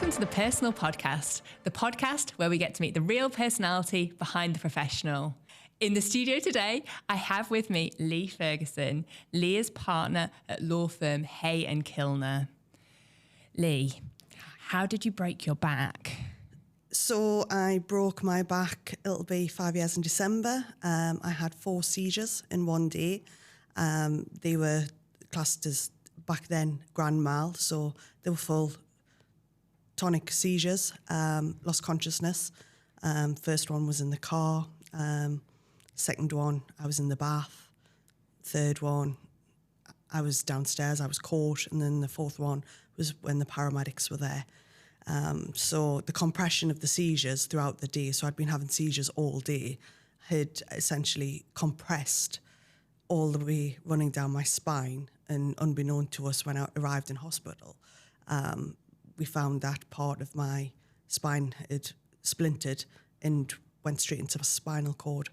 Welcome to the Personal Podcast, the podcast where we get to meet the real personality behind the professional. In the studio today, I have with me Leigh Ferguson. Leigh is partner at law firm Hay Kilner. Leigh, how did you break your back? So I broke my back, it'll be 5 years in December. I had 4 seizures in one day. They were classed as, back then, grand mal, so they were full tonic seizures, lost consciousness. First one was in the car. Second one, I was in the bath. Third one, I was downstairs, I was caught. And then the fourth one was when the paramedics were there. So the compression of the seizures throughout the day, so I'd been having seizures all day, had essentially compressed all the way running down my spine. And unbeknown to us, when I arrived in hospital, we found that part of my spine had splintered and went straight into my spinal cord.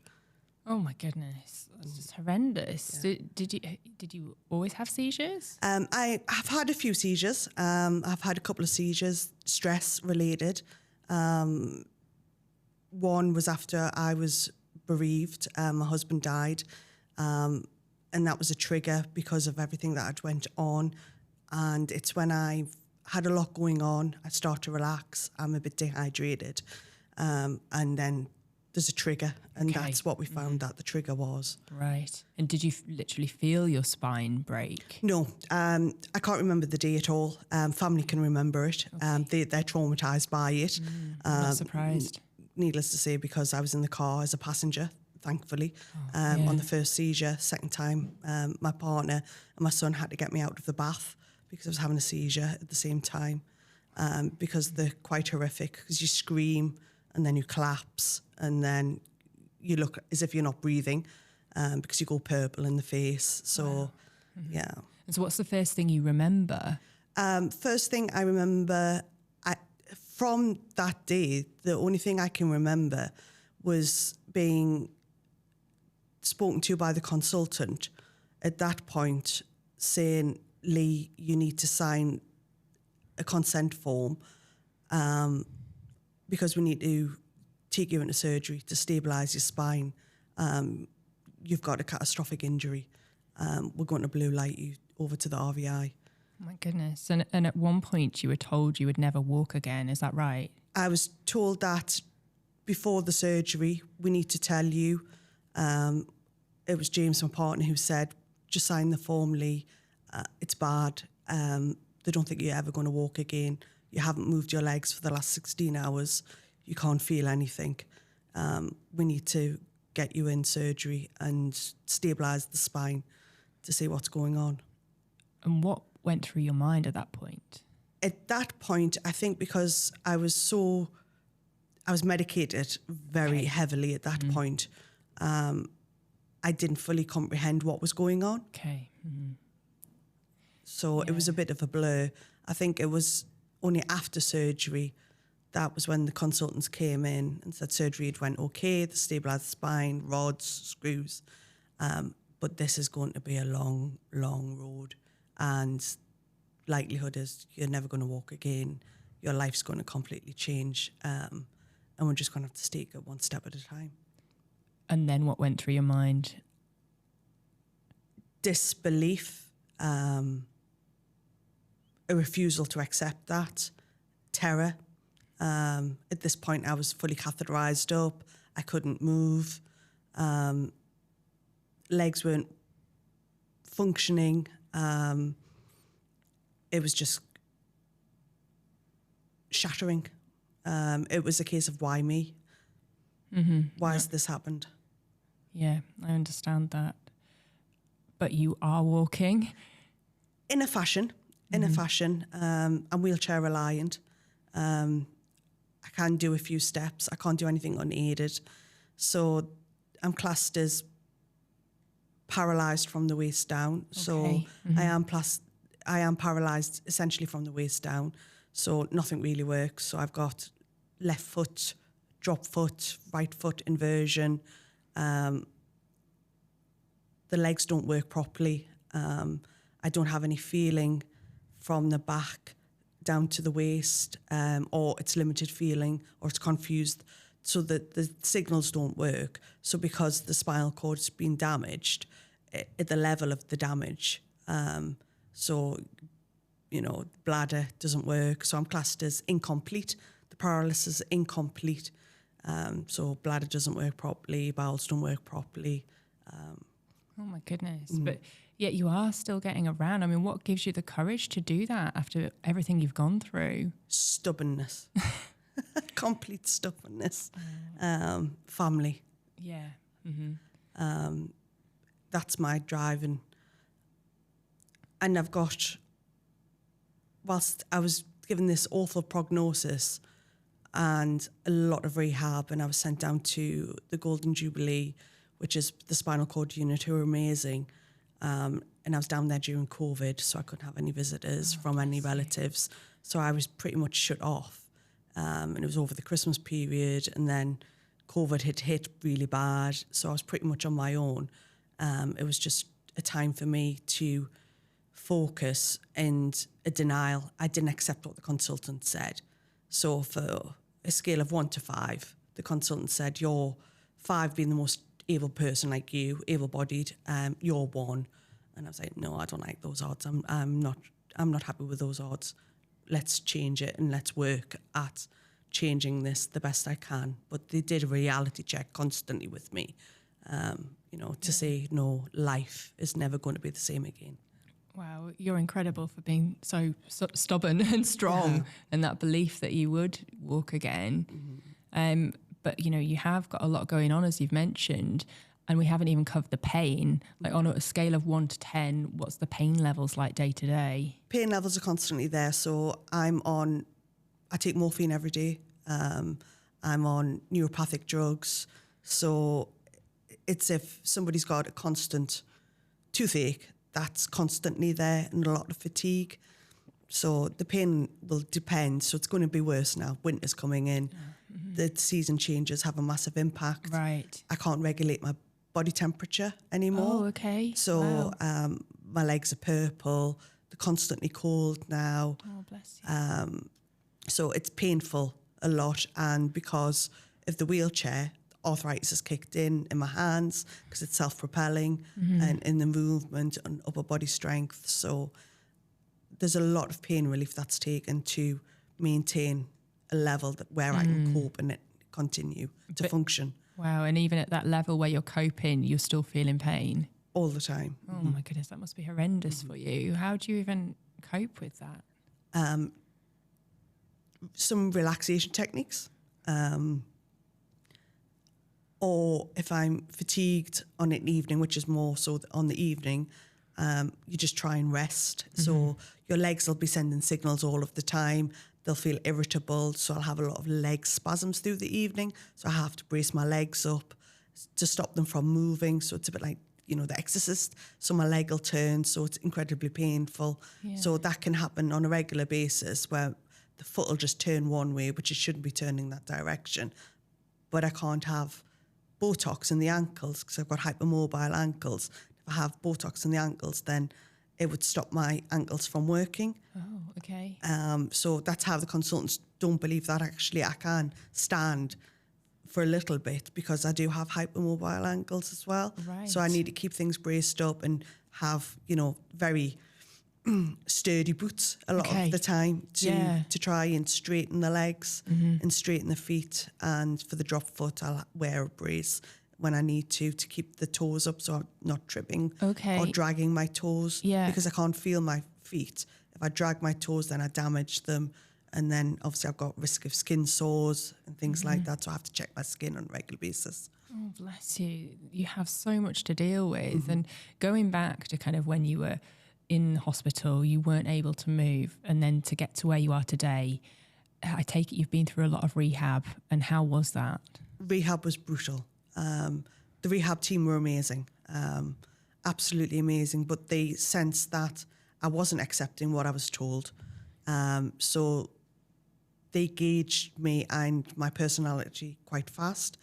Oh my goodness, that's just horrendous. Yeah. Did you always have seizures? I have had a few seizures. I've had a couple of seizures, stress related. One was after I was bereaved. My husband died, and that was a trigger because of everything that had went on. And it's when I had a lot going on, I start to relax. I'm a bit dehydrated, and then there's a trigger, and that's what we found that the trigger was. Right. And did you literally feel your spine break? No, I can't remember the day at all. Family can remember it. Okay. They're traumatised by it. I'm not surprised. Needless to say, because I was in the car as a passenger, thankfully, on the first seizure. Second time, my partner and my son had to get me out of the bath because I was having a seizure at the same time, because they're quite horrific, because you scream and then you collapse and then you look as if you're not breathing, because you go purple in the face. So, wow. Mm-hmm. yeah. And so what's the first thing you remember? First thing I remember, from that day, the only thing I can remember was being spoken to by the consultant at that point saying, Leigh, you need to sign a consent form, because we need to take you into surgery to stabilise your spine. You've got a catastrophic injury. We're going to blue light you over to the RVI. Oh my goodness. And at one point you were told you would never walk again. Is that right? I was told that before the surgery, we need to tell you. It was James, my partner, who said, just sign the form, Leigh. It's bad. They don't think you're ever going to walk again. You haven't moved your legs for the last 16 hours. You can't feel anything. We need to get you in surgery and stabilise the spine to see what's going on. And what went through your mind at that point? At that point, I think because I was medicated very heavily at that point, I didn't fully comprehend what was going on. Okay. Mm-hmm. So it was a bit of a blur. I think it was only after surgery, that was when the consultants came in and said surgery had went okay, they stabilised the spine, rods, screws. But this is going to be a long, long road. And likelihood is you're never going to walk again. Your life's going to completely change. And we're just going to have to take it one step at a time. And then what went through your mind? Disbelief, a refusal to accept that, terror. At this point, I was fully catheterised up. I couldn't move. Legs weren't functioning. It was just shattering. It was a case of why me? Mm-hmm. Why has this happened? Yeah, I understand that. But you are walking? In a fashion. I'm wheelchair reliant. I can do a few steps. I can't do anything unaided. So I'm classed as paralysed from the waist down. Okay. So I am paralysed essentially from the waist down. So nothing really works. So I've got left foot, drop foot, right foot inversion. The legs don't work properly. I don't have any feeling from the back down to the waist, or it's limited feeling, or it's confused, so that the signals don't work. So because the spinal cord's been damaged, at the level of the damage, so, bladder doesn't work. So I'm classed as incomplete. The paralysis is incomplete. So bladder doesn't work properly, bowels don't work properly. Oh my goodness. But yet you are still getting around. I mean, what gives you the courage to do that after everything you've gone through? Stubbornness. Complete stubbornness. Family. Yeah. Mm-hmm. That's my drive. And I've got, whilst I was given this awful prognosis and a lot of rehab, and I was sent down to the Golden Jubilee, which is the spinal cord unit, who are amazing. And I was down there during COVID, so I couldn't have any visitors from any relatives. So I was pretty much shut off. And it was over the Christmas period, and then COVID had hit really bad. So I was pretty much on my own. It was just a time for me to focus and a denial. I didn't accept what the consultant said. So for a scale of 1 to 5, the consultant said, you're 5 being the most able person like you, able-bodied, you're 1. And I was like, no, I don't like those odds. I'm not happy with those odds. Let's change it and let's work at changing this the best I can. But they did a reality check constantly with me, to say, no, life is never going to be the same again. Wow, you're incredible for being so stubborn and strong, and that belief that you would walk again. But, you have got a lot going on, as you've mentioned, and we haven't even covered the pain. Like, on a scale of 1 to 10, what's the pain levels like day to day? Pain levels are constantly there. So I take morphine every day. I'm on neuropathic drugs. So it's if somebody's got a constant toothache, that's constantly there, and a lot of fatigue. So the pain will depend. So it's going to be worse now. Winter's coming in. The season changes have a massive impact. Right. I can't regulate my body temperature anymore. Oh, okay. So wow. My legs are purple. They're constantly cold now. Oh, bless you. So it's painful a lot. And because of the wheelchair, arthritis has kicked in my hands because it's self-propelling, and in the movement and upper body strength. So there's a lot of pain relief that's taken to maintain a level where I can cope and continue to function. Wow, and even at that level where you're coping, you're still feeling pain? All the time. Oh my goodness, that must be horrendous for you. How do you even cope with that? Some relaxation techniques. Or if I'm fatigued on an evening, which is more so on the evening, you just try and rest. So your legs will be sending signals all of the time. They'll feel irritable. So I'll have a lot of leg spasms through the evening. So I have to brace my legs up to stop them from moving. So it's a bit like, The Exorcist. So my leg will turn. So it's incredibly painful. Yeah. So that can happen on a regular basis where the foot will just turn one way, which it shouldn't be turning that direction. But I can't have Botox in the ankles because I've got hypermobile ankles. If I have Botox in the ankles, then it would stop my ankles from working. Oh, okay. So that's how the consultants don't believe that actually I can stand for a little bit because I do have hypermobile ankles as well. Right. So I need to keep things braced up and have, very sturdy boots a lot of the time to try and straighten the legs and straighten the feet. And for the drop foot, I'll wear a brace when I need to keep the toes up so I'm not tripping or dragging my toes because I can't feel my feet. If I drag my toes, then I damage them. And then obviously I've got risk of skin sores and things like that. So I have to check my skin on a regular basis. Oh, bless you. You have so much to deal with. And going back to kind of when you were in hospital, you weren't able to move, and then to get to where you are today, I take it you've been through a lot of rehab. And how was that? Rehab was brutal. The rehab team were amazing, absolutely amazing, but they sensed that I wasn't accepting what I was told. So they gauged me and my personality quite fast,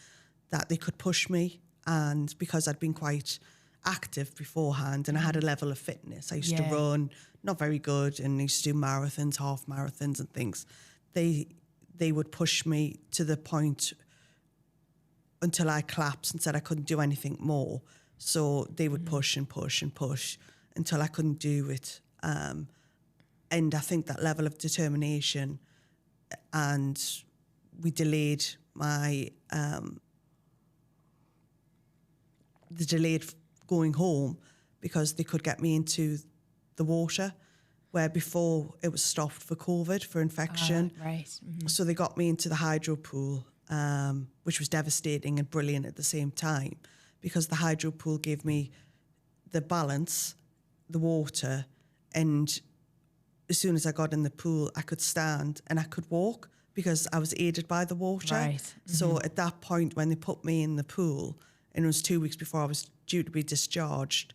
that they could push me. And because I'd been quite active beforehand, and I had a level of fitness. I used to run, not very good, and I used to do marathons, half marathons and things. They would push me to the point until I collapsed and said I couldn't do anything more. So they would push and push and push until I couldn't do it. And I think that level of determination, and we delayed my going home because they could get me into the water, where before it was stopped for COVID, for infection. Right. Mm-hmm. So they got me into the hydro pool, which was devastating and brilliant at the same time, because the hydro pool gave me the balance, the water, and as soon as I got in the pool, I could stand and I could walk because I was aided by the water. Right. Mm-hmm. So at that point, when they put me in the pool, and it was 2 weeks before I was due to be discharged,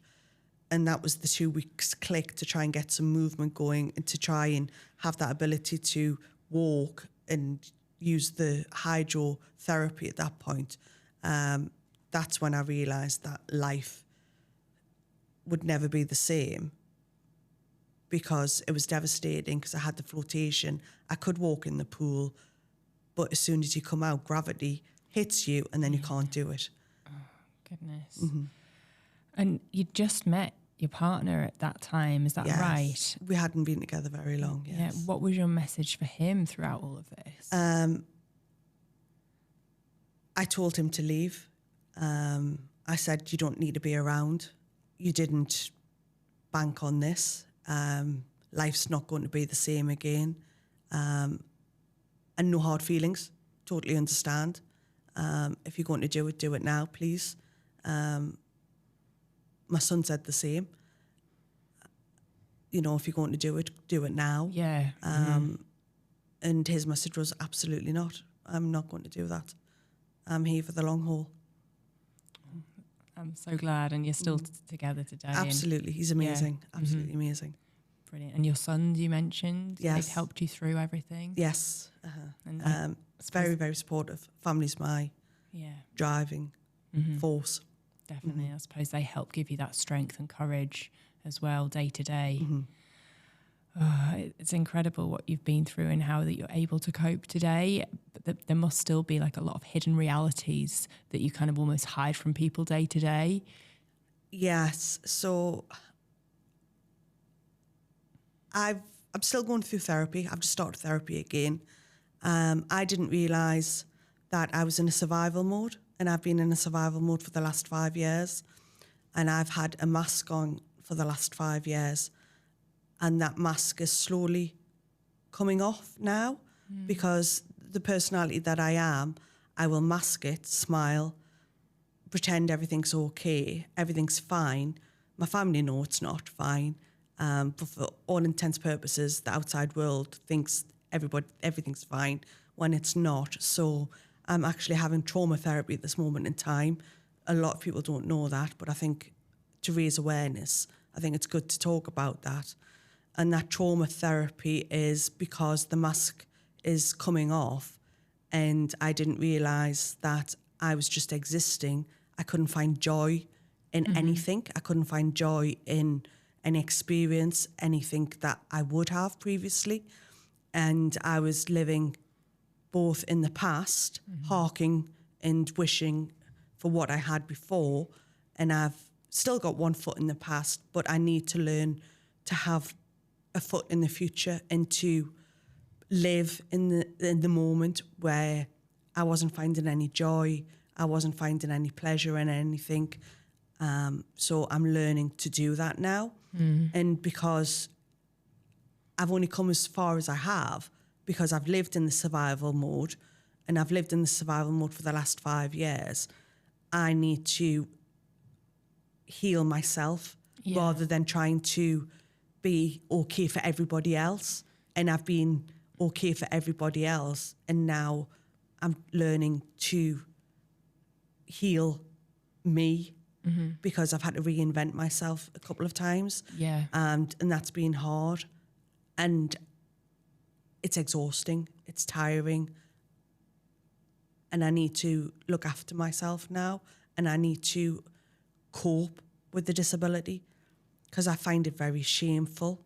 and that was the 2 weeks click to try and get some movement going and to try and have that ability to walk and use the hydrotherapy at that point. That's when I realised that life would never be the same, because it was devastating, because I had the flotation. I could walk in the pool, but as soon as you come out, gravity hits you and then you can't do it. Oh, goodness. Mm-hmm. And you just met your partner at that time, is that right? We hadn't been together very long, yes. Yeah. What was your message for him throughout all of this? I told him to leave. I said, you don't need to be around. You didn't bank on this. Life's not going to be the same again. And no hard feelings, totally understand. If you're going to do it now, please. My son said the same. You know, if you're going to do it now. Yeah. And his message was, absolutely not. I'm not going to do that. I'm here for the long haul. I'm so glad, and you're still together today. Absolutely. He's amazing. Yeah. Absolutely amazing. Brilliant. And your sons, you mentioned, yes, they've helped you through everything? Yes. And it's very, very supportive. Family's my driving force. Definitely. I suppose they help give you that strength and courage as well, day to day. It's incredible what you've been through and how that you're able to cope today. But there must still be like a lot of hidden realities that you kind of almost hide from people day to day. Yes. So I'm still going through therapy. I've just started therapy again. I didn't realise that I was in a survival mode, and I've been in a survival mode for the last 5 years. And I've had a mask on for the last 5 years. And that mask is slowly coming off now, because the personality that I am, I will mask it, smile, pretend everything's okay, everything's fine. My family know it's not fine. But for all intents and purposes, the outside world thinks everything's fine when it's not. So I'm actually having trauma therapy at this moment in time. A lot of people don't know that, but I think to raise awareness, I think it's good to talk about that. And that trauma therapy is because the mask is coming off, and I didn't realise that I was just existing. I couldn't find joy in anything. I couldn't find joy in any experience, anything that I would have previously. And I was living both in the past, harking and wishing for what I had before. And I've still got one foot in the past, but I need to learn to have a foot in the future and to live in the moment where I wasn't finding any joy, I wasn't finding any pleasure in anything. So I'm learning to do that now. And because I've only come as far as I have, because I've lived in the survival mode, and I've lived in the survival mode for the last 5 years, I need to heal myself rather than trying to be okay for everybody else. And I've been okay for everybody else, and now I'm learning to heal me, because I've had to reinvent myself a couple of times. And that's been hard, and it's exhausting, it's tiring, and I need to look after myself now, and I need to cope with the disability, because I find it very shameful.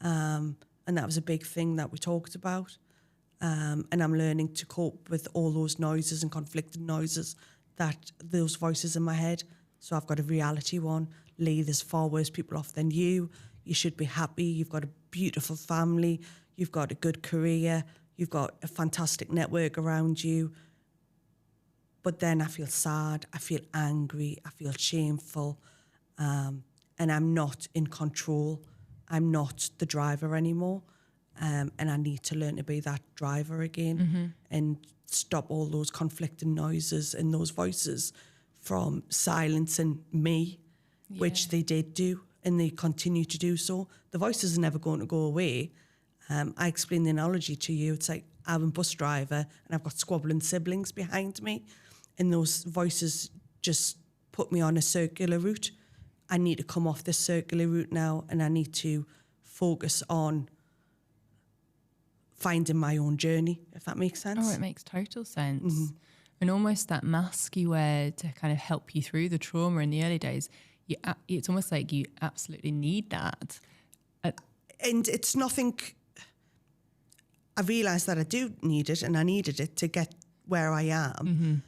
And that was a big thing that we talked about. And I'm learning to cope with all those noises and conflicting noises, those voices in my head. So I've got a reality one. Leigh, there's far worse people off than you. You should be happy. You've got a beautiful family. You've got a good career. You've got a fantastic network around you. But then I feel sad. I feel angry. I feel shameful. And I'm not in control. I'm not the driver anymore. And I need to learn to be that driver again and stop all those conflicting noises and those voices from silencing me, which they did do, and they continue to do so. The voices are never going to go away. I explained the analogy to you. It's like I'm a bus driver and I've got squabbling siblings behind me, and those voices just put me on a circular route. I need to come off this circular route now, and I need to focus on finding my own journey, if that makes sense. Oh, it makes total sense. And almost that mask you wear to kind of help you through the trauma in the early days, it's almost like you absolutely need that. And it's nothing, I realised that I do need it, and I needed it to get where I am.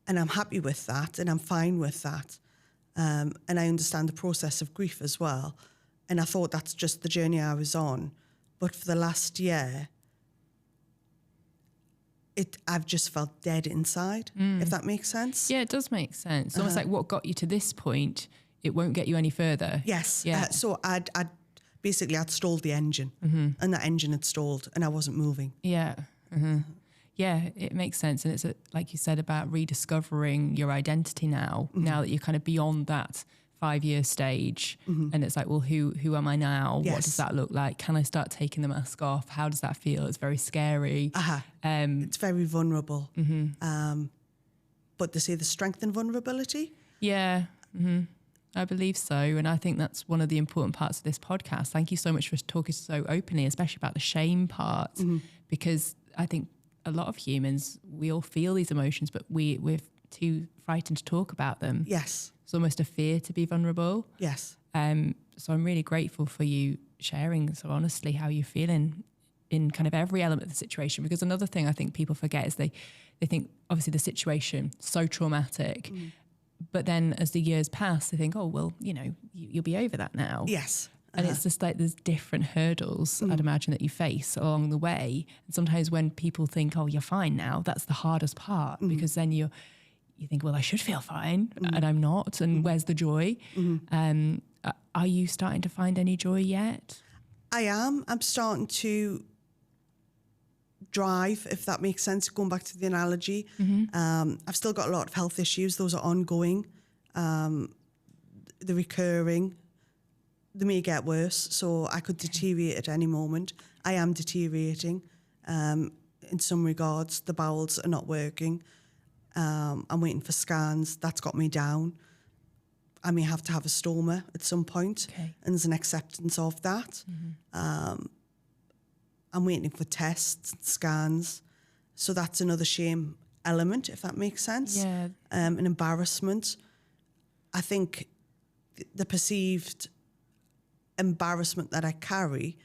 And I'm happy with that, and I'm fine with that. And I understand the process of grief as well. And I thought that's just the journey I was on. But for the last year, I've just felt dead inside, if that makes sense. Yeah, it does make sense. It's almost like what got you to this point, it won't get you any further. Yes. Yeah. So I'd stalled the engine, and that engine had stalled, and I wasn't moving. Yeah. Yeah, it makes sense. And it's like you said about rediscovering your identity now that you're kind of beyond that 5-year stage. And it's like, well, who am I now? Yes. What does that look like? Can I start taking the mask off? How does that feel? It's very scary. It's very vulnerable. But they say the strength in vulnerability. Yeah. I believe so. And I think that's one of the important parts of this podcast. Thank you so much for talking so openly, especially about the shame part, because I think a lot of humans, we all feel these emotions, but we're too frightened to talk about them. Yes. It's almost a fear to be vulnerable. Yes. So I'm really grateful for you sharing so honestly how you're feeling in kind of every element of the situation. Because another thing I think people forget is they think obviously the situation so traumatic, but then as the years pass, they think, oh, well, you'll be over that now. Yes. And it's just like there's different hurdles, I'd imagine, that you face along the way. And sometimes when people think, oh, you're fine now, that's the hardest part, because then you think, well, I should feel fine, and I'm not. And where's the joy? Are you starting to find any joy yet? I am. I'm starting to drive, if that makes sense, going back to the analogy. I've still got a lot of health issues. Those are ongoing. The recurring. They may get worse, so I could deteriorate at any moment. I am deteriorating in some regards. The bowels are not working. I'm waiting for scans. That's got me down. I may have to have a stoma at some point, and there's an acceptance of that. I'm waiting for tests and scans. So that's another shame element, if that makes sense. Yeah. An embarrassment. I think the perceived embarrassment that I carry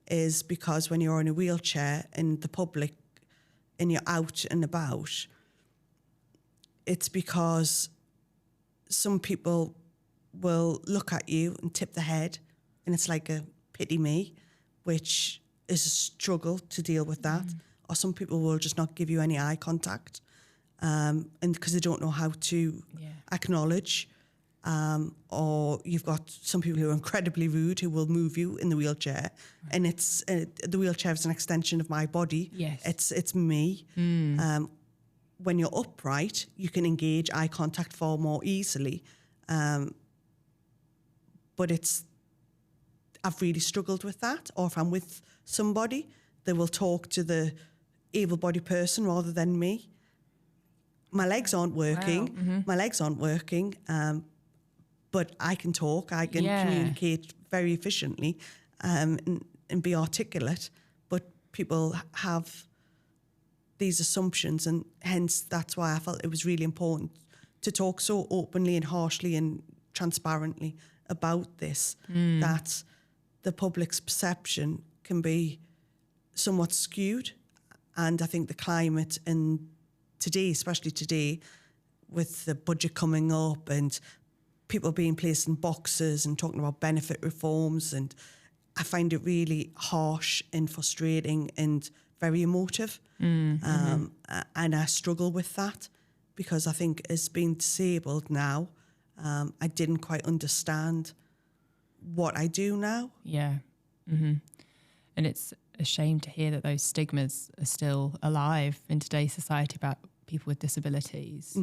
is because when you're in a wheelchair in the public and you're out and about, it's because some people will look at you and tip the head, and it's like a pity me, which is a struggle to deal with that. Or some people will just not give you any eye contact, and because they don't know how to acknowledge. Or you've got some people who are incredibly rude who will move you in the wheelchair, and it's the wheelchair is an extension of my body. Yes, it's me. When you're upright, you can engage eye contact far more easily. But I've really struggled with that. Or if I'm with somebody, they will talk to the able-bodied person rather than me. My legs aren't working. Wow. My legs aren't working. But I can talk, I can communicate very efficiently and be articulate. But people have these assumptions, and hence that's why I felt it was really important to talk so openly and harshly and transparently about this, that the public's perception can be somewhat skewed. And I think the climate in today, especially today, with the budget coming up and people being placed in boxes and talking about benefit reforms, and I find it really harsh and frustrating and very emotive. And I struggle with that because I think as being disabled now, I didn't quite understand what I do now. Yeah. And it's a shame to hear that those stigmas are still alive in today's society about people with disabilities.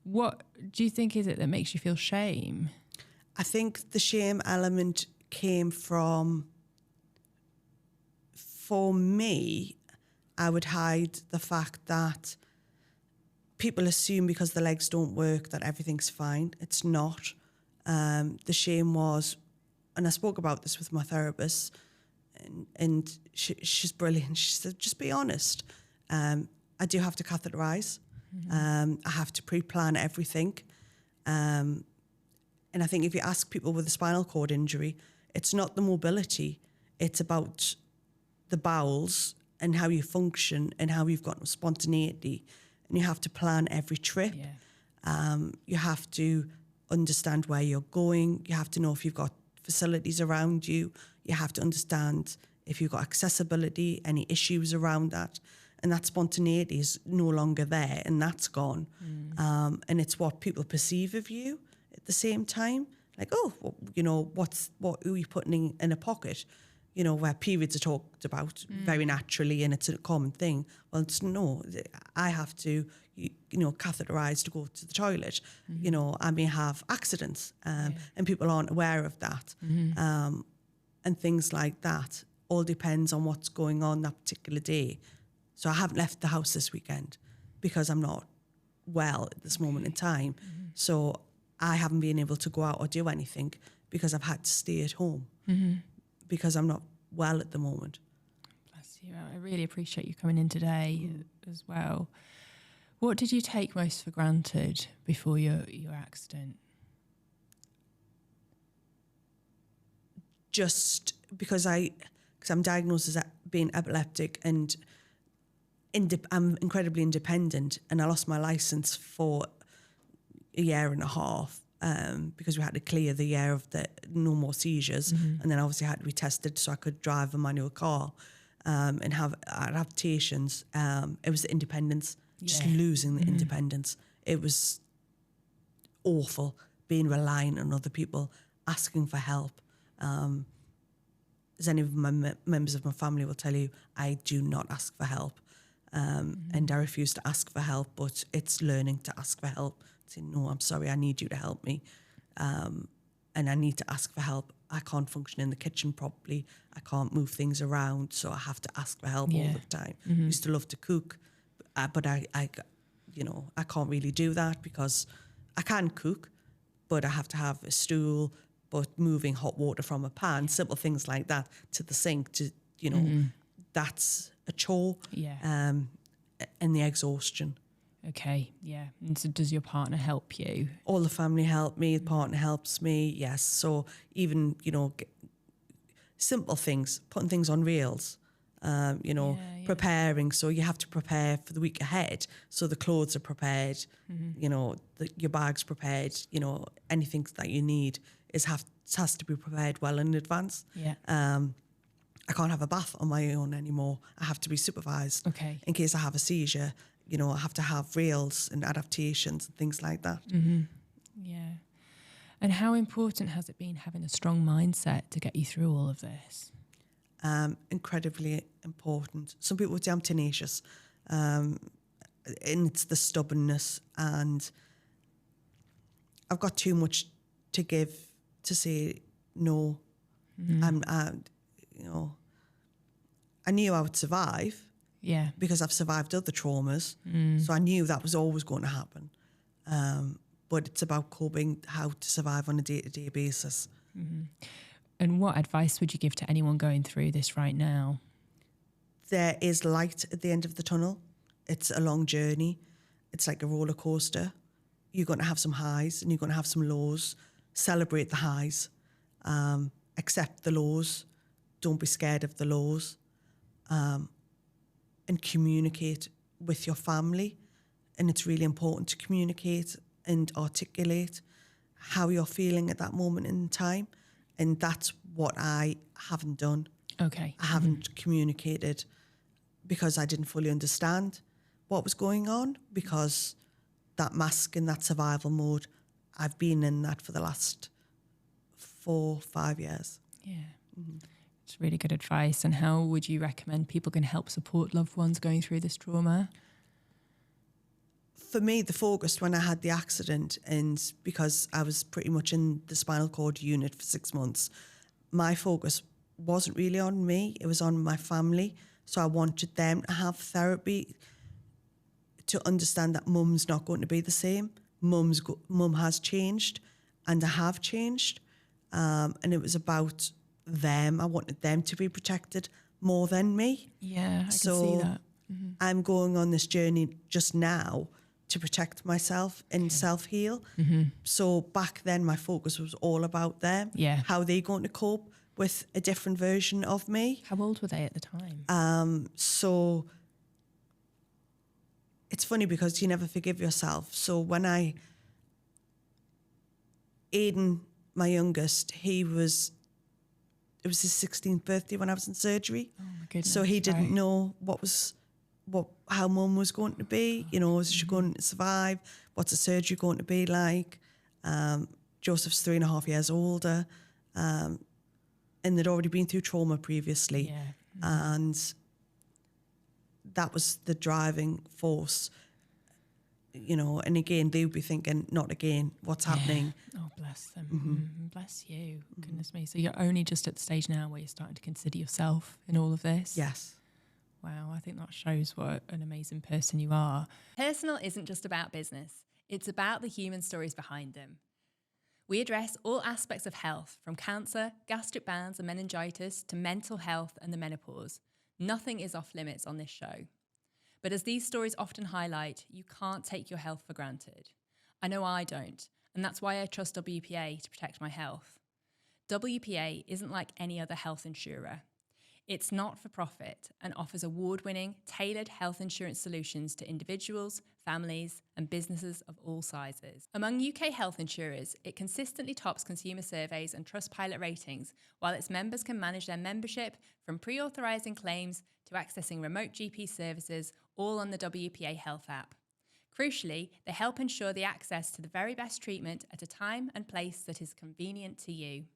What do you think is it that makes you feel shame? I think the shame element came from, for me, I would hide the fact that people assume because the legs don't work that everything's fine. It's not. The shame was, and I spoke about this with my therapist, and she's brilliant. She said, just be honest. I do have to catheterize. I have to pre-plan everything. And I think if you ask people with a spinal cord injury, it's not the mobility. It's about the bowels and how you function and how you've got spontaneity. And you have to plan every trip. You have to understand where you're going. You have to know if you've got facilities around you. You have to understand if you've got accessibility, any issues around that. And that spontaneity is no longer there, and that's gone. And it's what people perceive of you at the same time. Like, oh, well, you know, what are you putting in a pocket? You know, where periods are talked about very naturally and it's a common thing. Well, it's no, I have to, you know, catheterize to go to the toilet. You know, I may have accidents and people aren't aware of that. And things like that all depends on what's going on that particular day. So I haven't left the house this weekend because I'm not well at this moment in time. So I haven't been able to go out or do anything because I've had to stay at home. Because I'm not well at the moment. Bless you. I really appreciate you coming in today as well. What did you take most for granted before your accident? Just because I'm diagnosed as being epileptic and I'm incredibly independent, and I lost my license for a year and a half. Because we had to clear the year of the no more seizures, and then obviously I had to be tested so I could drive a manual car and have adaptations. It was the independence, just losing the independence. It was awful, being reliant on other people, asking for help. As any of my members of my family will tell you, I do not ask for help. And I refuse to ask for help, but it's learning to ask for help. Saying, no, I'm sorry, I need you to help me. And I need to ask for help. I can't function in the kitchen properly. I can't move things around, so I have to ask for help all the time. I used to love to cook, but I can't really do that because I can cook, but I have to have a stool, but moving hot water from a pan, simple things like that, to the sink, to, you know, that's a chore. And the exhaustion. Okay, yeah. And so does your partner help you? All the family help me, the partner helps me, yes. So even, you know, simple things, putting things on rails, preparing. So you have to prepare for the week ahead. So the clothes are prepared, you know, your bag's prepared, you know, anything that you need has to be prepared well in advance. I can't have a bath on my own anymore. I have to be supervised. In case I have a seizure. You know, I have to have rails and adaptations and things like that. Yeah. And how important has it been having a strong mindset to get you through all of this? Incredibly important. Some people would say I'm tenacious. And it's the stubbornness. And I've got too much to give to say no. I knew I would survive. Because I've survived other traumas. So I knew that was always going to happen. But it's about coping, how to survive on a day-to-day basis. And what advice would you give to anyone going through this right now? There is light at the end of the tunnel. It's a long journey. It's like a roller coaster. You're going to have some highs and you're going to have some lows. celebrate the highs, accept the lows, don't be scared of the lows, and communicate with your family. And it's really important to communicate and articulate how you're feeling at that moment in time. And that's what I haven't done. Okay. I haven't communicated because I didn't fully understand what was going on, because that mask and that survival mode, I've been in that for the last 4-5 years. Yeah. It's really good advice. And how would you recommend people can help support loved ones going through this trauma? For me, the focus when I had the accident, and because I was pretty much in the spinal cord unit for 6 months, my focus wasn't really on me, it was on my family. So I wanted them to have therapy to understand that mum's not going to be the same. Mum has changed, and I have changed. And it was about them. I wanted them to be protected more than me. Yeah, I can see that. I'm going on this journey just now to protect myself and self-heal. So back then my focus was all about them. Yeah. How are they going to cope with a different version of me? How old were they at the time? So it's funny because you never forgive yourself. So when Aiden, my youngest, it was his 16th birthday when I was in surgery. Oh my goodness. So he didn't know how mum was going to be, is she going to survive? What's the surgery going to be like? Joseph's 3.5 years older. And they'd already been through trauma previously. Yeah. And that was the driving force, and again, they would be thinking, not again, what's happening? Oh, bless them. Bless you. Goodness me. So you're only just at the stage now where you're starting to consider yourself in all of this? Yes. Wow, I think that shows what an amazing person you are. Personal isn't just about business. It's about the human stories behind them. We address all aspects of health, from cancer, gastric bands and meningitis to mental health and the menopause. Nothing is off limits on this show. But as these stories often highlight, you can't take your health for granted. I know I don't, and that's why I trust WPA to protect my health. WPA isn't like any other health insurer. It's not for profit and offers award-winning, tailored health insurance solutions to individuals, families, and businesses of all sizes. Among UK health insurers, it consistently tops consumer surveys and Trustpilot ratings, while its members can manage their membership from pre-authorising claims to accessing remote GP services, all on the WPA Health app. Crucially, they help ensure the access to the very best treatment at a time and place that is convenient to you.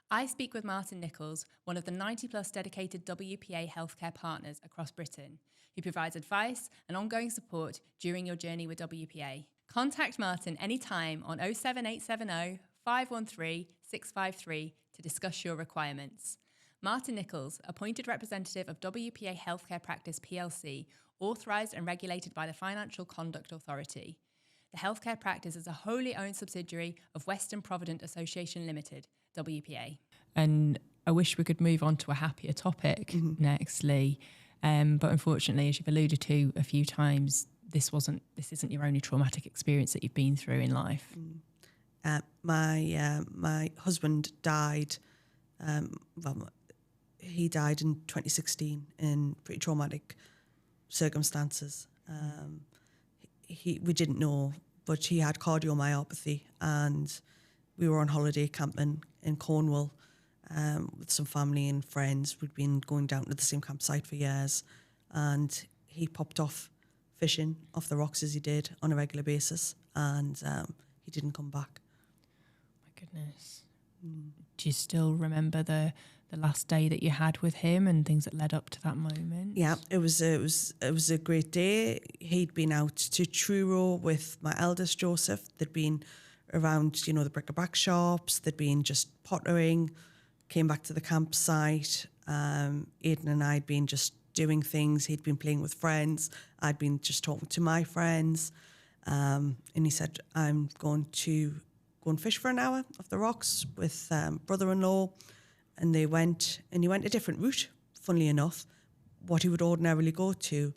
I speak with Martin Nichols, one of the 90+ dedicated WPA healthcare partners across Britain, who provides advice and ongoing support during your journey with WPA. Contact Martin anytime on 07870 513 653 to discuss your requirements. Martin Nichols, appointed representative of WPA Healthcare Practice plc, authorised and regulated by the Financial Conduct Authority. The healthcare practice is a wholly owned subsidiary of Western Provident Association Limited, WPA. And I wish we could move on to a happier topic next, Leigh. But unfortunately, as you've alluded to a few times, this isn't your only traumatic experience that you've been through in life. My husband died. He died in 2016 in pretty traumatic circumstances. We didn't know, but he had cardiomyopathy, and we were on holiday camping in Cornwall with some family and friends. We'd been going down to the same campsite for years, and he popped off fishing off the rocks as he did on a regular basis, and he didn't come back. My goodness. Do you still remember the last day that you had with him and things that led up to that moment? Yeah, it was a great day. He'd been out to Truro with my eldest Joseph. They'd been around, the bric-a-brac shops. They'd been just pottering. Came back to the campsite. Aidan and I had been just doing things. He'd been playing with friends. I'd been just talking to my friends. And he said, I'm going to go and fish for an hour off the rocks with brother-in-law. And he went a different route, funnily enough, what he would ordinarily go to.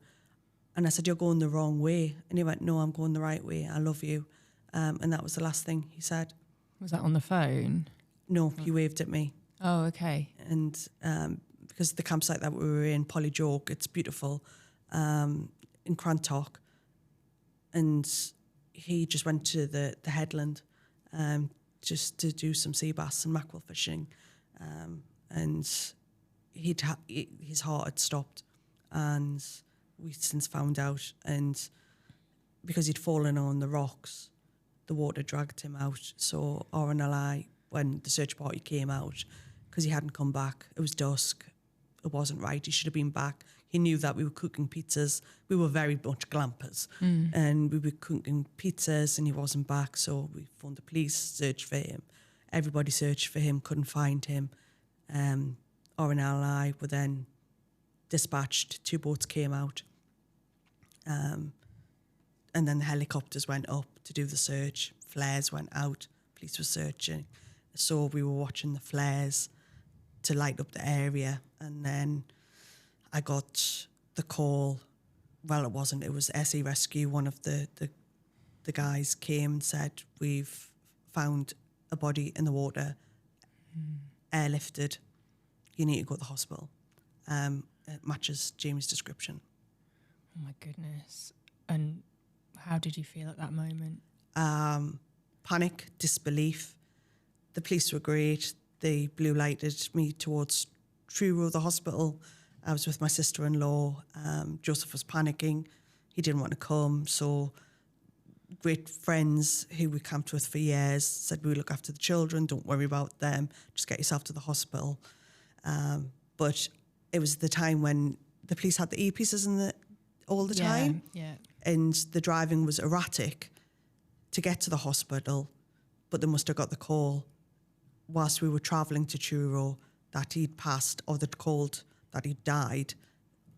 And I said, you're going the wrong way. And he went, no, I'm going the right way. I love you. And that was the last thing he said. Was that on the phone? No, he waved at me. Oh, okay. And because the campsite that we were in, Polyjoke, it's beautiful, in Crantock. And he just went to the headland just to do some sea bass and mackerel fishing. And his heart had stopped. And we since found out. And because he'd fallen on the rocks, the water dragged him out. So RNLI, when the search party came out, because he hadn't come back, it was dusk, it wasn't right, he should have been back. He knew that we were cooking pizzas. We were very much glampers. And we were cooking pizzas and he wasn't back. So we phoned the police, searched for him. Everybody searched for him, couldn't find him. RNLI were then dispatched. 2 boats came out. And then the helicopters went up to do the search. Flares went out. Police were searching. So we were watching the flares to light up the area. And then I got the call. Well, it wasn't. It was SE Rescue. One of the guys came and said, we've found a body in the water, airlifted. You need to go to the hospital. It matches Jamie's description. Oh, my goodness. And how did you feel at that moment? Panic, disbelief. The police were great. They blue lighted me towards Truro, the hospital. I was with my sister-in-law. Joseph was panicking. He didn't want to come. So great friends who we camped with for years said, we look after the children. Don't worry about them. Just get yourself to the hospital. But it was the time when the police had the earpieces all the time. Yeah. And the driving was erratic to get to the hospital, but they must have got the call whilst we were travelling to Truro that he'd passed, or they'd called that he'd died,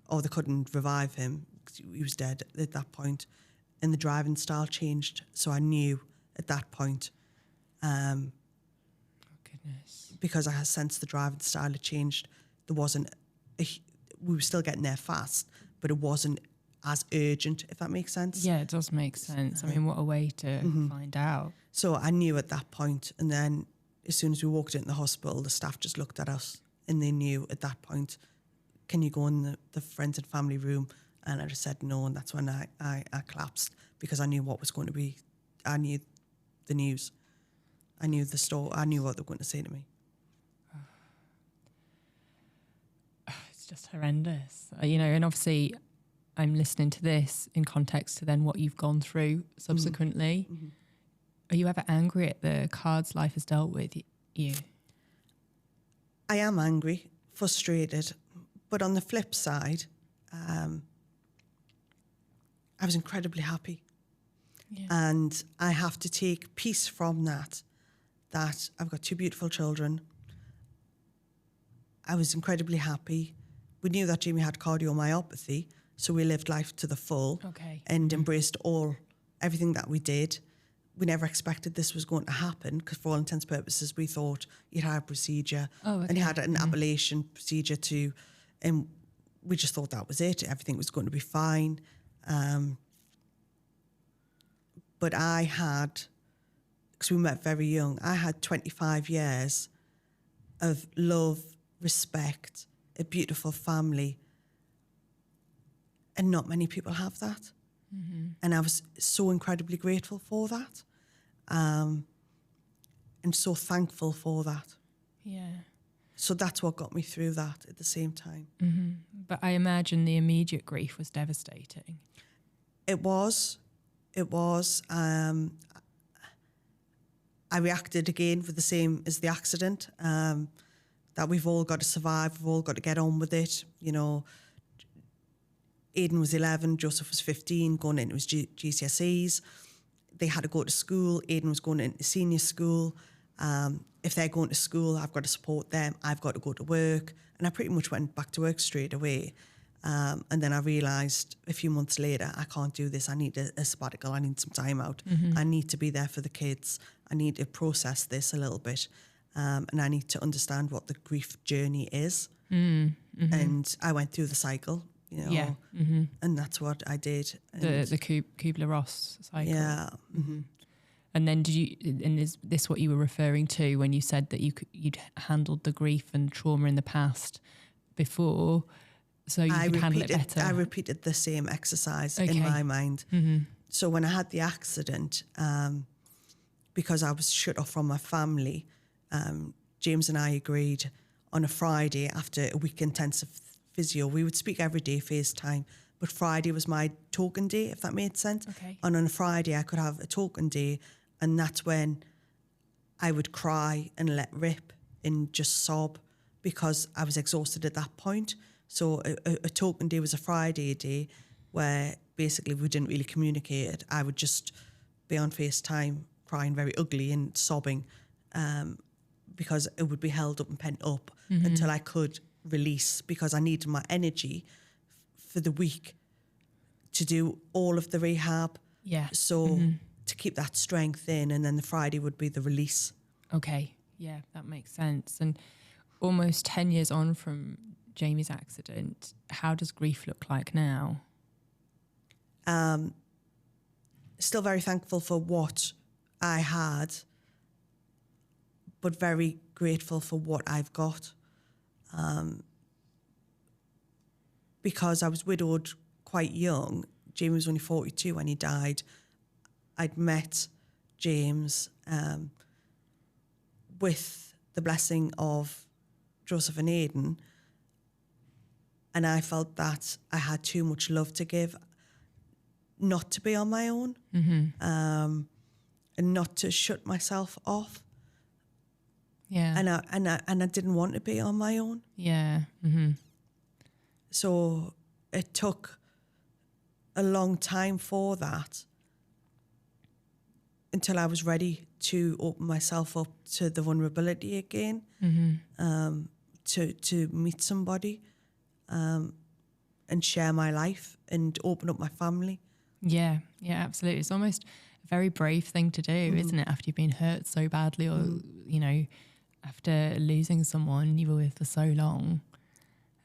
or they couldn't revive him because he was dead at that point. And the driving style changed, so I knew at that point. Oh, goodness. Because I had sensed the driving style had changed. There wasn't, we were still getting there fast, but it wasn't as urgent, if that makes sense. Yeah, it does make sense. I mean, what a way to find out. So I knew at that point, and then as soon as we walked into the hospital, the staff just looked at us and they knew at that point, can you go in the friends and family room? And I just said no, and that's when I collapsed, because I knew what was going to be, I knew the news. I knew the story, I knew what they were going to say to me. It's just horrendous. And obviously I'm listening to this in context to then what you've gone through subsequently. Mm-hmm. Are you ever angry at the cards life has dealt with you? I am angry, frustrated, but on the flip side, I was incredibly happy. Yeah. And I have to take peace from that I've got 2 beautiful children. I was incredibly happy. We knew that Jamie had cardiomyopathy, so we lived life to the full and embraced everything that we did. We never expected this was going to happen, because for all intents and purposes, we thought he'd had a procedure and he had an ablation procedure too. And we just thought that was it. Everything was going to be fine. But I had, because we met very young, I had 25 years of love, respect, a beautiful family. And not many people have that. Mm-hmm. And I was so incredibly grateful for that. And so thankful for that. Yeah. So that's what got me through that at the same time. Mm-hmm. But I imagine the immediate grief was devastating. It was. I reacted again with the same as the accident, that we've all got to survive, we've all got to get on with it. Aidan was 11, Joseph was 15, going into his GCSEs. They had to go to school. Aidan was going into senior school. If they're going to school, I've got to support them. I've got to go to work. And I pretty much went back to work straight away. And then I realised a few months later, I can't do this. I need a sabbatical. I need some time out. Mm-hmm. I need to be there for the kids. I need to process this a little bit. And I need to understand what the grief journey is. Mm-hmm. And I went through the cycle. And that's what I did. And the Kubler-Ross cycle. Yeah. Mm-hmm. And then and is this what you were referring to when you said that you'd handled the grief and trauma in the past before, so you could handle it better? I repeated the same exercise Okay. in my mind. So when I had the accident, because I was shut off from my family, James and I agreed on a Friday after a week intensive physio. We would speak every day, FaceTime, but Friday was my token day, if that made sense. Okay. And on a Friday, I could have a token day, and that's when I would cry and let rip and just sob because I was exhausted at that point. So a token day was a Friday day where basically we didn't really communicate. I would just be on FaceTime crying very ugly and sobbing because it would be held up and pent up until I could release, because I needed my energy for the week to do all of the rehab. Yeah. So to keep that strength in, and then the Friday would be the release. Okay. Yeah, that makes sense. And almost 10 years on from Jamie's accident, how does grief look like now? Still very thankful for what I had, but very grateful for what I've got. Because I was widowed quite young. Jamie was only 42 when he died. I'd met James with the blessing of Joseph and Aidan, and I felt that I had too much love to give, not to be on my own, and not to shut myself off. Yeah. And I didn't want to be on my own. Yeah. So it took a long time for that, until I was ready to open myself up to the vulnerability again, to meet somebody and share my life and open up my family. Yeah, absolutely. It's almost a very brave thing to do, isn't it? After you've been hurt so badly, or, after losing someone you were with for so long,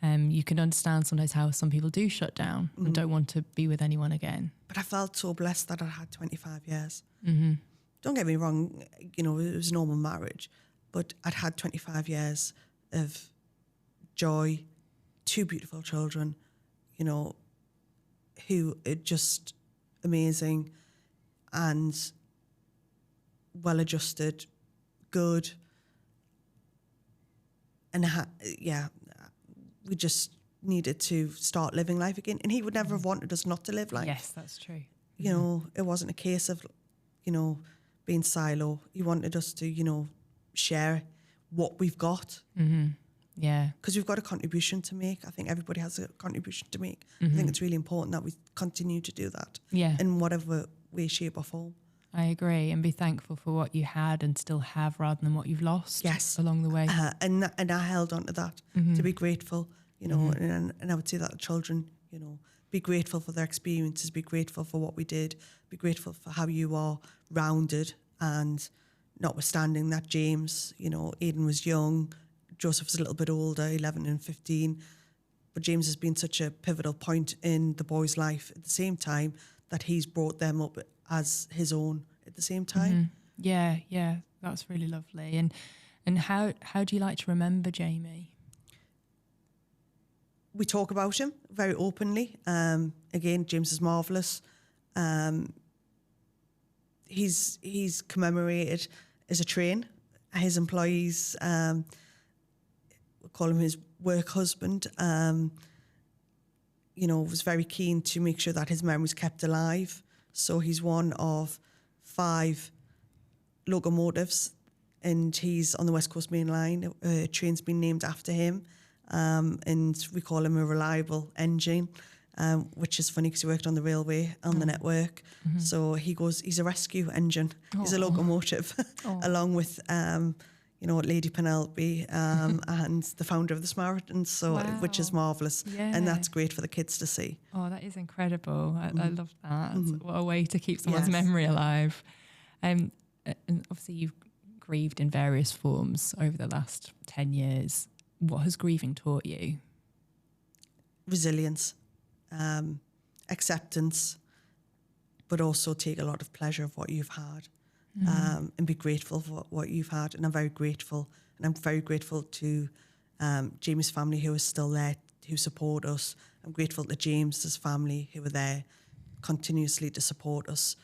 you can understand sometimes how some people do shut down and don't want to be with anyone again. But I felt so blessed that I had 25 years. Don't get me wrong, it was a normal marriage, but I'd had 25 years of joy, 2 beautiful children, who are just amazing and well-adjusted, good. And we just needed to start living life again. And he would never have wanted us not to live life. Yes, that's true. It wasn't a case of, being silo. He wanted us to, share what we've got. Yeah. Because we've got a contribution to make. I think everybody has a contribution to make. I think it's really important that we continue to do that. Yeah. In whatever way, shape or form. I agree. And be thankful for what you had and still have rather than what you've lost. Yes. Along the way. And I held on to that, to be grateful, and I would say that to children, be grateful for their experiences, be grateful for what we did, be grateful for how you are rounded, and notwithstanding that James, Aidan was young, Joseph was a little bit older, 11 and 15, but James has been such a pivotal point in the boy's life at the same time that he's brought them up as his own at the same time. Yeah, that's really lovely. And how do you like to remember Jamie? We talk about him very openly. Again, James is marvellous. He's commemorated as a train. His employees call him his work husband. Was very keen to make sure that his memory was kept alive. So he's one of 5 locomotives, and he's on the West Coast Main Line. A train's been named after him. And we call him a reliable engine, which is funny because he worked on the railway, on the network. So he's a rescue engine. He's a locomotive, along with, Lady Penelope and the founder of the Samaritans, which is marvellous. Yeah. And that's great for the kids to see. Oh, that is incredible. I love that. What a way to keep someone's memory alive. And obviously you've grieved in various forms over the last 10 years. What has grieving taught you? Resilience, acceptance, but also take a lot of pleasure of what you've had. and be grateful for what you've had. And I'm very grateful. And I'm very grateful to Jamie's family who is still there, who support us. I'm grateful to James's family who are there continuously to support us,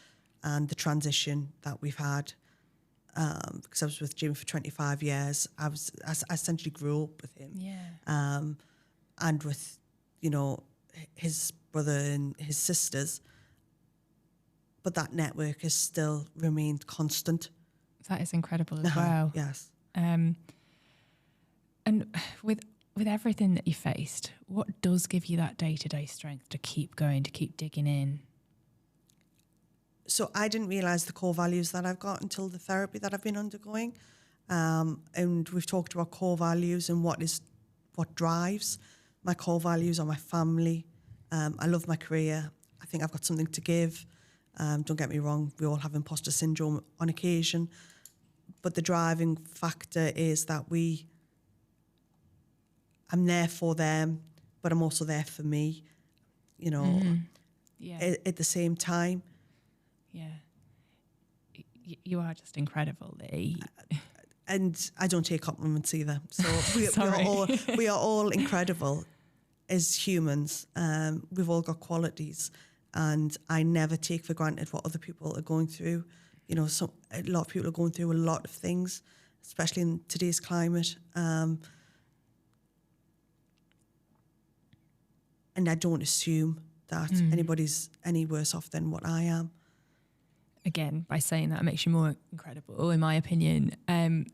and the transition that we've had. Because I was with Jamie for 25 years. I essentially grew up with him. Yeah. And with, his brother and his sisters. But that network has still remained constant. That is incredible as well. Yes. And with everything that you faced, what does give you that day-to-day strength to keep going, to keep digging in? So I didn't realise the core values that I've got until the therapy that I've been undergoing. And we've talked about core values and what drives. My core values are my family. I love my career. I think I've got something to give. Don't get me wrong, we all have imposter syndrome on occasion. But the driving factor is that I'm there for them, but I'm also there for me, at the same time. Yeah. You are just incredible, Leigh. And I don't take compliments either. So we are all incredible as humans. We've all got qualities, and I never take for granted what other people are going through. A lot of people are going through a lot of things, especially in today's climate. And I don't assume that anybody's any worse off than what I am. Again, by saying that, it makes you more incredible, in my opinion. And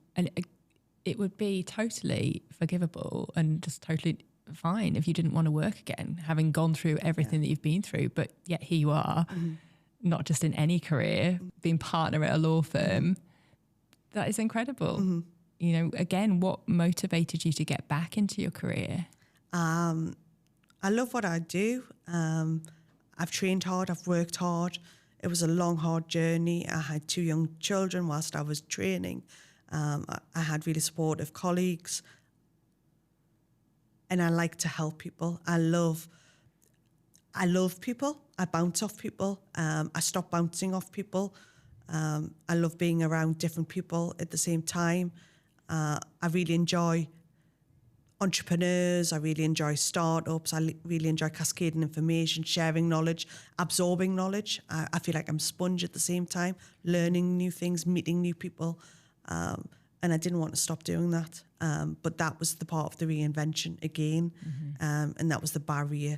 it would be totally forgivable and just totally fine if you didn't want to work again, having gone through everything that you've been through. But yet here you are, not just in any career, being partner at a law firm. That is incredible. Again, what motivated you to get back into your career? I love what I do. I've trained hard, I've worked hard. It was a long, hard journey. I had 2 young children whilst I was training. I had really supportive colleagues. And I like to help people. I love people. I bounce off people. I stop bouncing off people. I love being around different people at the same time. I really enjoy entrepreneurs. I really enjoy startups. I really enjoy cascading information, sharing knowledge, absorbing knowledge. I feel like I'm a sponge at the same time, learning new things, meeting new people. And I didn't want to stop doing that. But that was the part of the reinvention again. And that was the barrier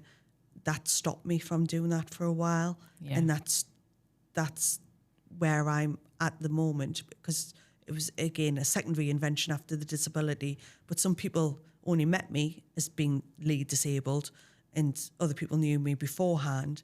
that stopped me from doing that for a while. Yeah. And that's where I'm at the moment, because it was, again, a second reinvention after the disability. But some people only met me as being Leigh disabled, and other people knew me beforehand.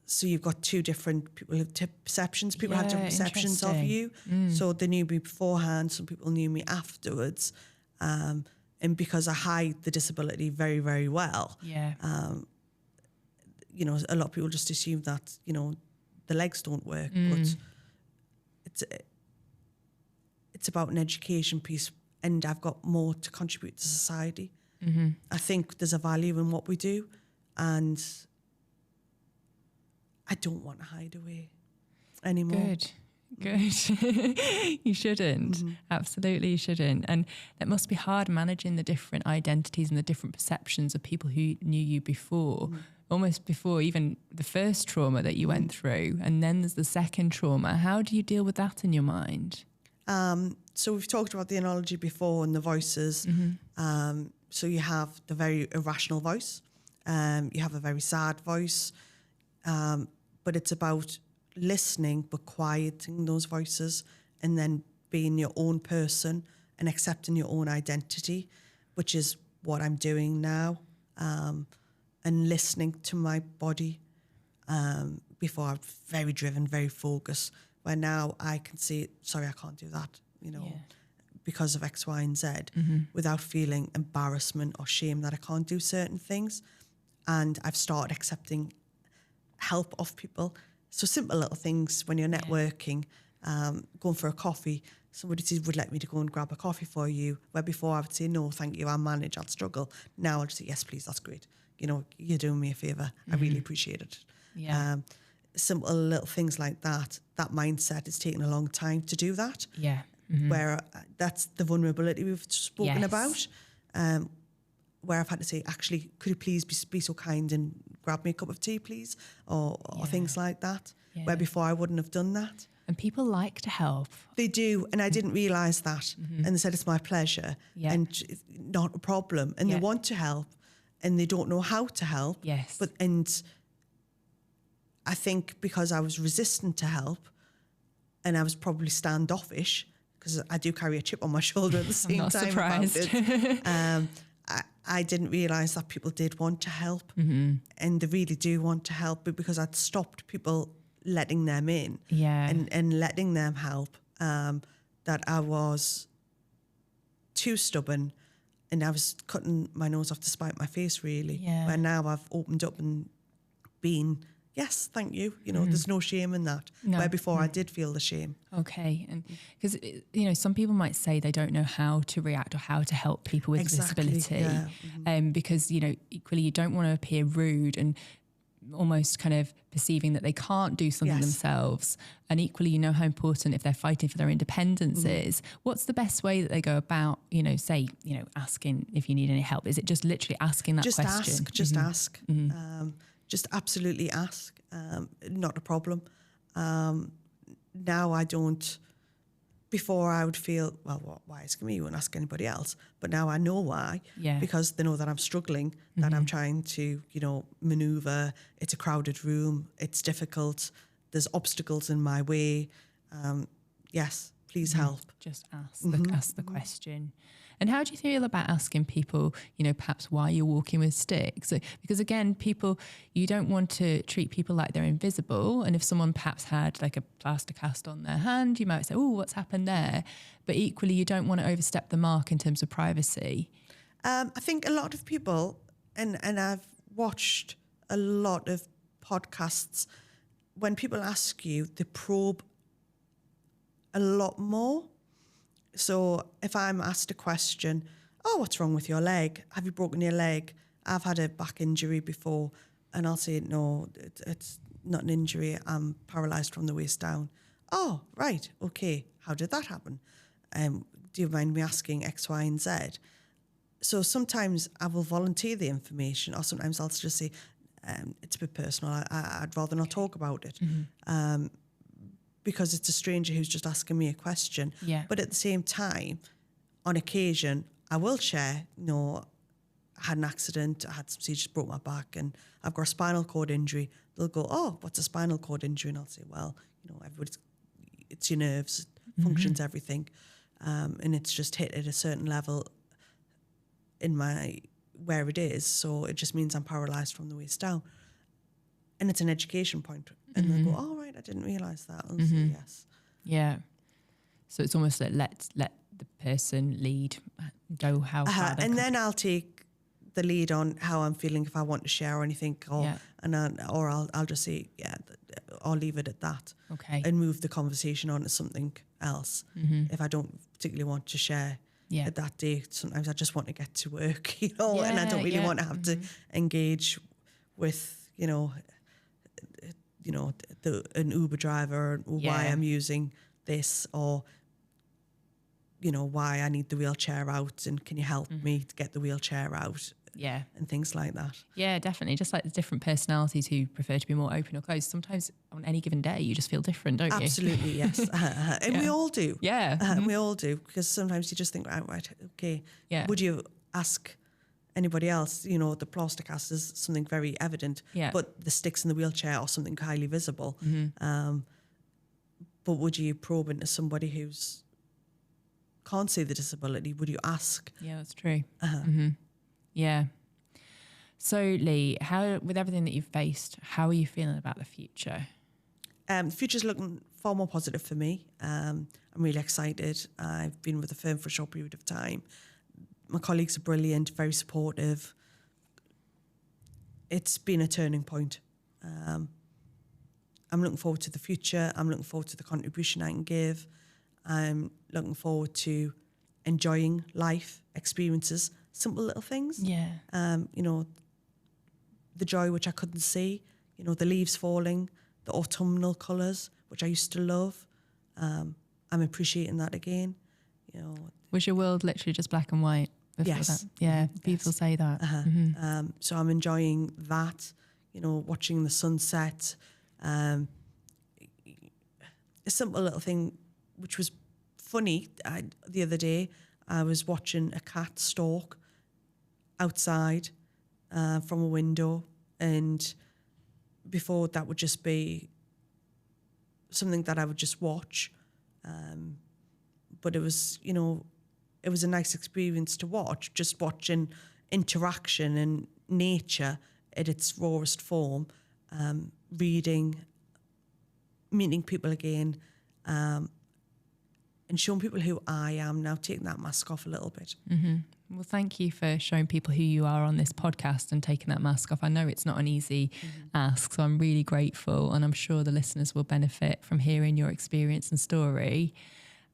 So you've got 2 different people have perceptions. People have different perceptions of you. So they knew me beforehand. Some people knew me afterwards. And because I hide the disability very, very well, a lot of people just assume that, the legs don't work. But it's about an education piece, and I've got more to contribute to society. I think there's a value in what we do, and I don't want to hide away anymore. Good. You shouldn't. Absolutely, you shouldn't. And it must be hard managing the different identities and the different perceptions of people who knew you before, almost before even the first trauma that you went through. And then there's the second trauma. How do you deal with that in your mind? So we've talked about the analogy before and the voices. So you have the very irrational voice. You have a very sad voice. But it's about listening but quieting those voices, and then being your own person and accepting your own identity, which is what I'm doing now, and listening to my body. Before I was very driven, very focused, where now I can see, sorry, I can't do that, because of X, Y, and Z, without feeling embarrassment or shame that I can't do certain things. And I've started accepting help of people. So simple little things when you're networking, going for a coffee, somebody would let me to go and grab a coffee for you, where before I would say, no, thank you, I'll manage, I'll struggle. Now I'll just say, yes, please, that's great. You're doing me a favour. I really appreciate it. simple little things like that, that mindset is taking a long time to do that. Yeah. Where that's the vulnerability we've spoken Yes. about, where I've had to say, actually, could you please be so kind and grab me a cup of tea, please? Or things like that, where before I wouldn't have done that. And people like to help. They do, and I didn't realise that. And they said, it's my pleasure, and it's not a problem. And they want to help, and they don't know how to help. Yes. And I think because I was resistant to help, and I was probably standoffish, because I do carry a chip on my shoulder at the same not time surprised. about it. I didn't realise that people did want to help, and they really do want to help, but because I'd stopped people letting them in and letting them help, that I was too stubborn, and I was cutting my nose off to spite my face, really. Where now I've opened up and been, yes, thank you. There's no shame in that. No. Where before I did feel the shame. Okay. And because, some people might say they don't know how to react or how to help people with disability. Because, equally you don't want to appear rude and almost kind of perceiving that they can't do something themselves. And equally, how important if they're fighting for their independence is. What's the best way that they go about, asking if you need any help? Is it just literally asking that question? Just ask. Just absolutely ask. Not a problem. Now I don't. Before I would feel, well, why asking me? You won't ask anybody else. But now I know why. Because they know that I'm struggling, that I'm trying to, maneuver. It's a crowded room. It's difficult. There's obstacles in my way. Yes, please help. Just ask the question. And how do you feel about asking people, perhaps why you're walking with sticks? Because again, you don't want to treat people like they're invisible. And if someone perhaps had like a plaster cast on their hand, you might say, oh, what's happened there? But equally, you don't want to overstep the mark in terms of privacy. I think a lot of people, and I've watched a lot of podcasts, when people ask you, they probe a lot more. So if I'm asked a question, oh, what's wrong with your leg? Have you broken your leg? I've had a back injury before. And I'll say, no, it's not an injury. I'm paralysed from the waist down. Oh, right. Okay. How did that happen? Do you mind me asking X, Y, and Z? So sometimes I will volunteer the information, or sometimes I'll just say, it's a bit personal. I'd rather not talk about it. Because it's a stranger who's just asking me a question. But at the same time, on occasion, I will share, I had an accident, I had some seizures, broke my back, and I've got a spinal cord injury. They'll go, oh, what's a spinal cord injury? And I'll say, well, it's your nerves, it functions everything. And it's just hit at a certain level in where it is. So it just means I'm paralysed from the waist down. And it's an education point. And they'll go, oh, right, I didn't realise that. I'll say yes. Yeah. So it's almost like let the person lead, go how far and then I'll take the lead on how I'm feeling, if I want to share or anything, or I'll just say, I'll leave it at that. Okay. And move the conversation on to something else. If I don't particularly want to share at that day, sometimes I just want to get to work, and I don't really want to have to engage with, an Uber driver, or why I'm using this, or why I need the wheelchair out, and can you help me to get the wheelchair out, and things like that. Yeah, definitely. Just like the different personalities who prefer to be more open or closed. Sometimes on any given day, you just feel different, don't you? Absolutely, yes. And we all do. Yeah. We all do, because sometimes you just think, right, okay. Would you ask anybody else, the plaster cast is something very evident, but the sticks in the wheelchair are something highly visible. But would you probe into somebody who's can't see the disability? Would you ask? Yeah, that's true. Yeah. So Leigh, with everything that you've faced, how are you feeling about the future? The future's looking far more positive for me. I'm really excited. I've been with the firm for a short period of time. My colleagues are brilliant, very supportive. It's been a turning point. I'm looking forward to the future. I'm looking forward to the contribution I can give. I'm looking forward to enjoying life, experiences, simple little things. The joy which I couldn't see, the leaves falling, the autumnal colours, which I used to love. I'm appreciating that again. You know, Was your world literally just black and white before yes. that? Yeah, people say that. So I'm enjoying that. You know, watching the sunset. A simple little thing, which was funny. The other day, I was watching a cat stalk outside from a window, and before that would just be something that I would just watch. But it was, you know, it was a nice experience to watch, just watching interaction and nature at its rawest form, reading, meeting people again, and showing people who I am now, taking that mask off a little bit. Well, thank you for showing people who you are on this podcast and taking that mask off. I know it's not an easy ask, so I'm really grateful, and I'm sure the listeners will benefit from hearing your experience and story.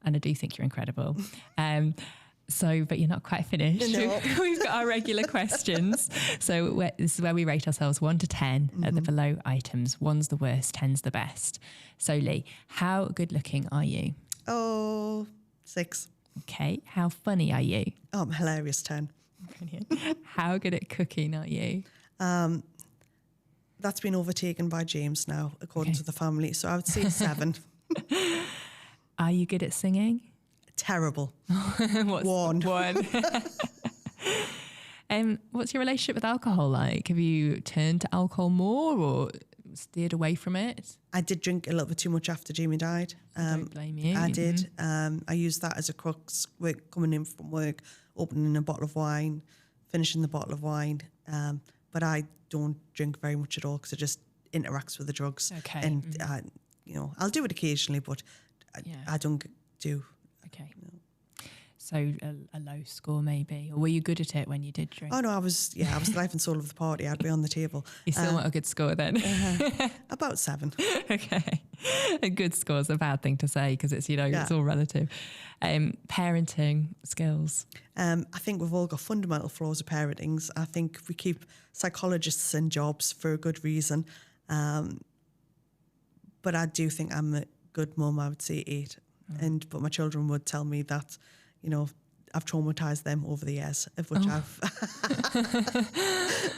And I do think you're incredible. But you're not quite finished. No. We've got our regular questions. So this is where we rate ourselves 1 to 10 at the below items. 1's the worst, 10's the best. So Leigh, how good looking are you? Oh, 6. Okay. How funny are you? Oh, I'm hilarious, 10. Brilliant. How good at cooking are you? That's been overtaken by James now, according to the family. So I would say 7. Are you good at singing? Terrible. What's 1. 1. What's your relationship with alcohol like? Have you turned to alcohol more or steered away from it? I did drink a little bit too much after Jamie died. Don't blame you. I did. I used that as a crux, coming in from work, opening a bottle of wine, finishing the bottle of wine. But I don't drink very much at all because it just interacts with the drugs. Okay. And, you know, I'll do it occasionally, but I don't do. Okay. So a low score maybe, or were you good at it when you did drink? Oh no, I was the life and soul of the party. I'd be on the table. You still want a good score then? About 7. Okay. A good score is a bad thing to say because it's, it's all relative. Parenting skills. I think we've all got fundamental flaws of parentings. I think we keep psychologists in jobs for a good reason. But I do think I'm a good mum. I would say 8. But my children would tell me that, you know, I've traumatized them over the years, of which I've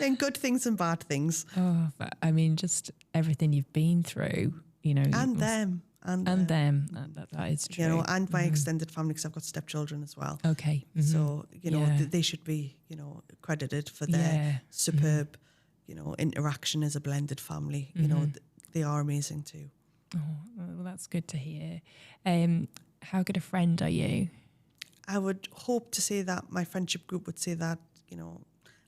in good things and bad things. Oh, but I mean, just everything you've been through, and them. That is true. You know, and my extended family, because I've got stepchildren as well. Okay. So, you know, they should be, you know, credited for their superb, you know, interaction as a blended family. You know, they are amazing too. Oh, well, that's good to hear. How good a friend are you? I would hope to say that my friendship group would say that, you know,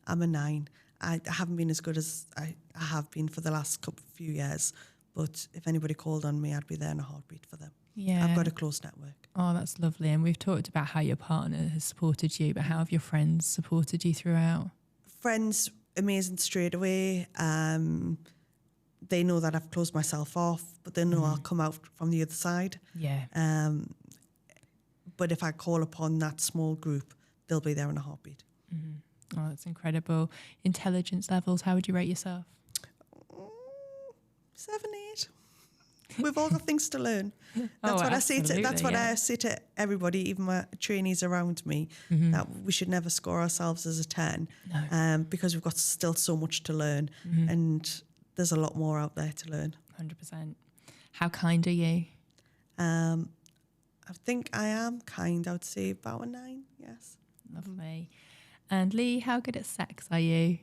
I'm a 9. I haven't been as good as I have been for the last few years. But if anybody called on me, I'd be there in a heartbeat for them. Yeah. I've got a close network. Oh, that's lovely. And we've talked about how your partner has supported you, but how have your friends supported you throughout? Friends, amazing straight away. They know that I've closed myself off, but they know I'll come out from the other side. Yeah. But if I call upon that small group, they'll be there in a heartbeat. Oh, that's incredible. Intelligence levels, how would you rate yourself? 7, 8. We've all got things to learn. That's what I say to. That's what I say to everybody, even my trainees around me. That we should never score ourselves as a 10, because we've got still so much to learn, and there's a lot more out there to learn. 100%. How kind are you? I think I am kind. I would say about a 9. Yes. Lovely. And Leigh, how good at sex are you?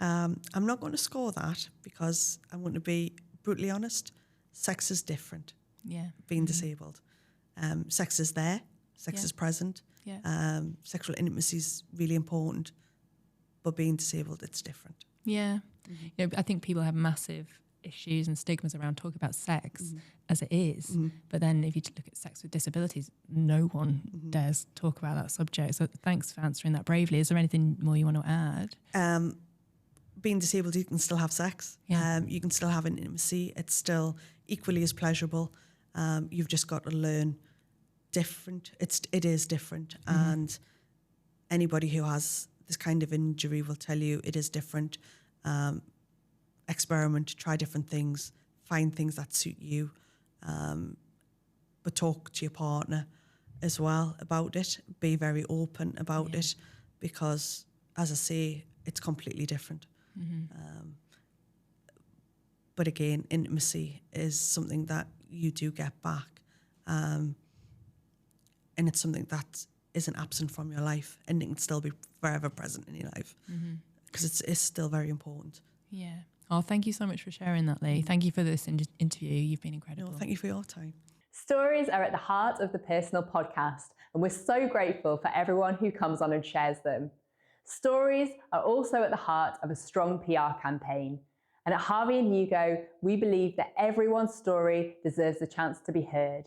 I'm not going to score that because I'm going to be brutally honest. Sex is different. Yeah. Being disabled. Sex is there. Sex is present. Yeah. Sexual intimacy is really important. But being disabled, it's different. Yeah. You know, I think people have massive issues and stigmas around talking about sex as it is. But then if you look at sex with disabilities, no one dares talk about that subject. So thanks for answering that bravely. Is there anything more you want to add? Being disabled, you can still have sex. Yeah. You can still have an intimacy. It's still equally as pleasurable. You've just got to learn different. It is different. And anybody who has this kind of injury will tell you it is different. Experiment, try different things, find things that suit you, but talk to your partner as well about it. Be very open about it, because, as I say, it's completely different. But again, intimacy is something that you do get back, and it's something that isn't absent from your life, and it can still be forever present in your life, because it's still very important. Yeah. Oh, thank you so much for sharing that, Leigh. Thank you for this interview. You've been incredible. No, thank you for your time. Stories are at the heart of the Personal podcast, and we're so grateful for everyone who comes on and shares them. Stories are also at the heart of a strong PR campaign. And at Harvey and Hugo, we believe that everyone's story deserves a chance to be heard.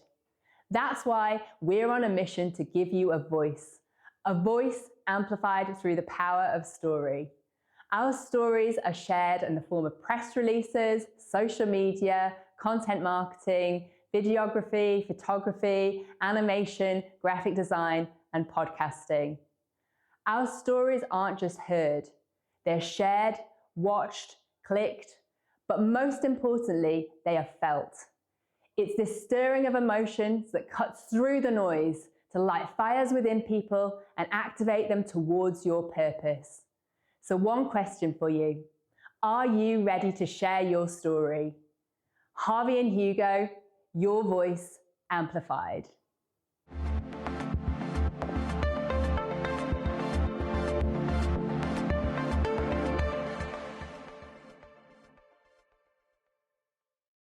That's why we're on a mission to give you a voice amplified through the power of story. Our stories are shared in the form of press releases, social media, content marketing, videography, photography, animation, graphic design, and podcasting. Our stories aren't just heard, they're shared, watched, clicked, but most importantly, they are felt. It's this stirring of emotions that cuts through the noise to light fires within people and activate them towards your purpose. So one question for you: are you ready to share your story? Harvey and Hugo, your voice amplified.